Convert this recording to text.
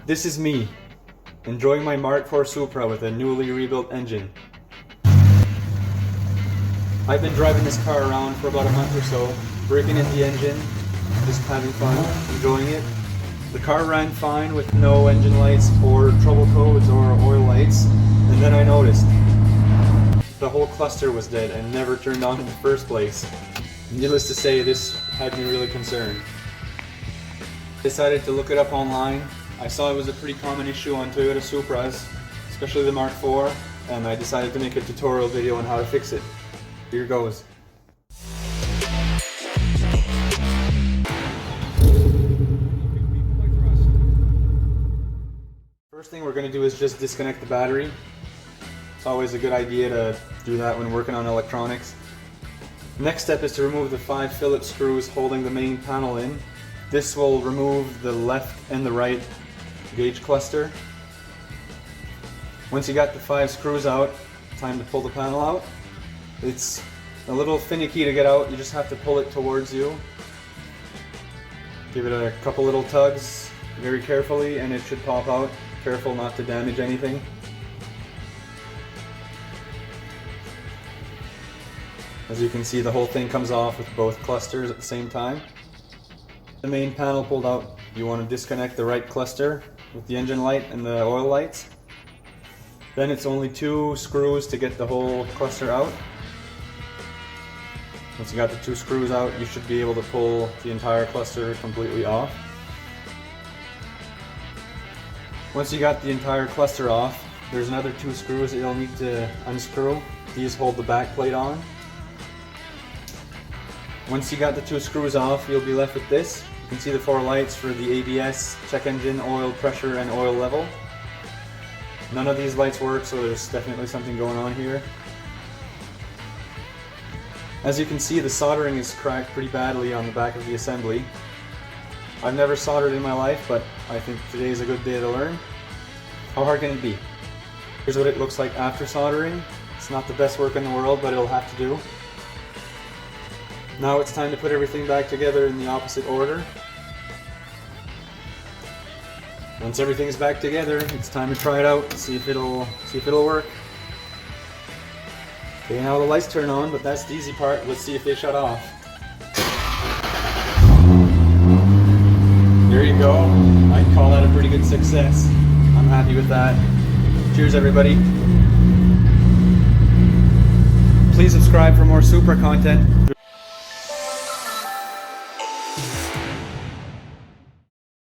This is me, enjoying my Mk4 Supra with a newly rebuilt engine. I've been driving this car around for about a month or so, breaking in the engine, just having fun, enjoying it. The car ran fine with no engine lights or trouble codes or oil lights, and then I noticed the whole cluster was dead and never turned on in the first place. Needless to say, this had me really concerned. Decided to look it up online. I saw it was a pretty common issue on Toyota Supras, especially the Mk4, and I decided to make a tutorial video on how to fix it. Here goes. First thing we're going to do is just disconnect the battery. It's always a good idea to do that when working on electronics. Next step is to remove the 5 Phillips screws holding the main panel in. This will remove the left and the right gauge cluster. Once you got the 5 screws out, time to pull the panel out. It's a little finicky to get out, you just have to pull it towards you. Give it a couple little tugs very carefully and it should pop out. Careful not to damage anything. As you can see, the whole thing comes off with both clusters at the same time. The main panel pulled out, you want to disconnect the right cluster with the engine light and the oil lights. Then it's only 2 screws to get the whole cluster out. Once you got the 2 screws out, you should be able to pull the entire cluster completely off. Once you got the entire cluster off, there's another 2 screws that you'll need to unscrew. These hold the back plate on. Once you got the 2 screws off, you'll be left with this. You can see the 4 lights for the ABS, check engine, oil pressure, and oil level. None of these lights work, so there's definitely something going on here. As you can see, the soldering is cracked pretty badly on the back of the assembly. I've never soldered in my life, but I think today is a good day to learn. How hard can it be? Here's what it looks like after soldering. It's not the best work in the world, but it'll have to do. Now it's time to put everything back together in the opposite order. Once everything's back together, it's time to try it out, see if it'll work. Okay, now the lights turn on, but that's the easy part. Let's see if they shut off. There you go. I'd call that a pretty good success. I'm happy with that. Cheers, everybody. Please subscribe for more Supra content.